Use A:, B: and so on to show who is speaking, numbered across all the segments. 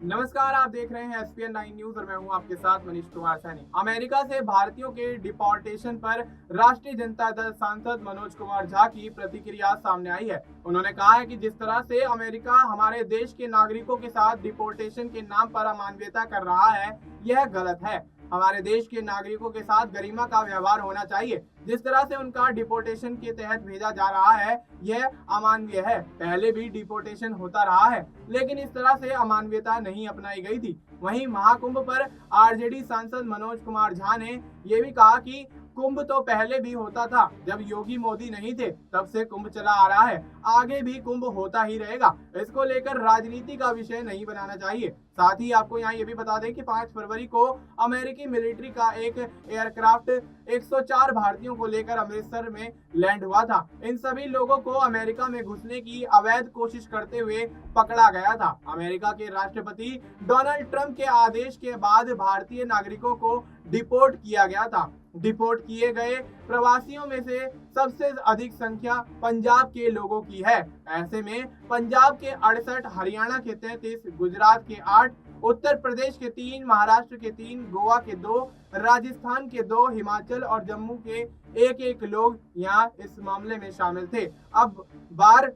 A: नमस्कार, आप देख रहे हैं एसपीएन 9 न्यूज और मैं हूं आपके साथ मनीष कुमार सैनी। अमेरिका से भारतीयों के डिपोर्टेशन पर राष्ट्रीय जनता दल सांसद मनोज कुमार झा की प्रतिक्रिया सामने आई है। उन्होंने कहा है कि जिस तरह से अमेरिका हमारे देश के नागरिकों के साथ डिपोर्टेशन के नाम पर अमानवीयता कर रहा है, यह गलत है। हमारे देश के नागरिकों के साथ गरिमा का व्यवहार होना चाहिए। जिस तरह से उनका डिपोर्टेशन के तहत भेजा जा रहा है, यह अमानवीय है। पहले भी डिपोर्टेशन होता रहा है, लेकिन इस तरह से अमानवीयता नहीं अपनाई गई थी। वहीं महाकुंभ पर आरजेडी सांसद मनोज कुमार झा ने यह भी कहा कि कुंभ तो पहले भी होता था, जब योगी मोदी नहीं थे तब से कुंभ चला आ रहा है, आगे भी कुंभ होता ही रहेगा। इसको लेकर राजनीति का विषय नहीं बनाना चाहिए। साथ ही आपको यहाँ ये भी बता दें कि 5 फरवरी को अमेरिकी मिलिट्री का एक एयरक्राफ्ट 104 भारतीयों को लेकर अमृतसर में लैंड हुआ था। इन सभी लोगों को अमेरिका में घुसने की अवैध कोशिश करते हुए पकड़ा गया था। अमेरिका के राष्ट्रपति डोनाल्ड ट्रंप के आदेश के बाद भारतीय नागरिकों को डिपोर्ट किया गया था। डिपोर्ट किए गए प्रवासियों में से सबसे अधिक संख्या पंजाब के लोगों की है। ऐसे में पंजाब के 68, हरियाणा के 33, गुजरात के 8, उत्तर प्रदेश के 3, महाराष्ट्र के 3, गोवा के 2, राजस्थान के 2, हिमाचल और जम्मू के 1-1 लोग यहाँ इस मामले में शामिल थे। अब बार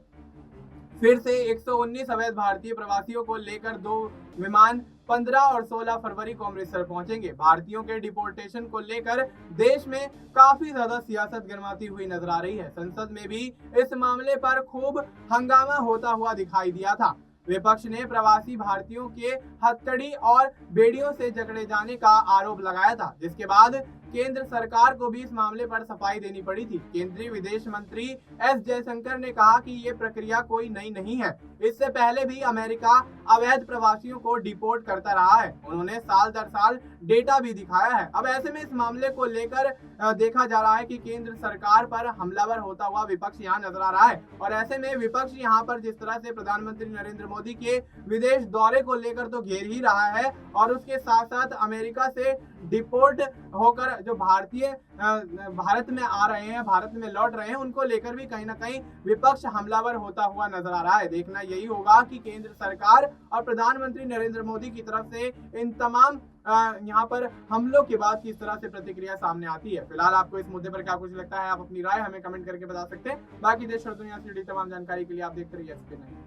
A: फिर से 119 अवैध भारतीय प्रवासियों को लेकर 2 विमान 15 और 16 फरवरी को अमृतसर पहुंचेंगे। भारतीयों के डिपोर्टेशन को लेकर देश में काफी ज्यादा सियासत गरमाती हुई नजर आ रही है। संसद में भी इस मामले पर खूब हंगामा होता हुआ दिखाई दिया था। विपक्ष ने प्रवासी भारतीयों के हथकड़ी और बेड़ियों से जकड़े जाने का आरोप लगाया था, जिसके बाद केंद्र सरकार को भी इस मामले पर सफाई देनी पड़ी थी। केंद्रीय विदेश मंत्री एस जयशंकर ने कहा कि ये प्रक्रिया कोई नई नहीं है। इससे पहले भी अमेरिका अवैध प्रवासियों को डिपोर्ट करता रहा है। उन्होंने साल दर साल डेटा भी दिखाया है। अब ऐसे में इस मामले को लेकर देखा जा रहा है कि केंद्र सरकार पर हमलावर होता हुआ विपक्ष यहाँ नजर आ रहा है। और ऐसे में विपक्ष यहाँ पर जिस तरह से प्रधानमंत्री नरेंद्र मोदी के विदेश दौरे को लेकर तो घेर ही रहा है, और उसके साथ साथ अमेरिका से डिपोर्ट होकर जो भारतीय भारत में आ रहे हैं, भारत में लौट रहे हैं, उनको लेकर भी कहीं ना कहीं विपक्ष हमलावर होता हुआ नजर आ रहा है। देखना यही होगा कि केंद्र सरकार और प्रधानमंत्री नरेंद्र मोदी की तरफ से इन तमाम यहाँ पर हमलों के बाद किस तरह से प्रतिक्रिया सामने आती है। फिलहाल आपको इस मुद्दे पर क्या कुछ लगता है, आप अपनी राय हमें कमेंट करके बता सकते हैं। बाकी देश और दुनिया से जुड़ी तमाम जानकारी के लिए आप देखते रहिए एसपीएन 9।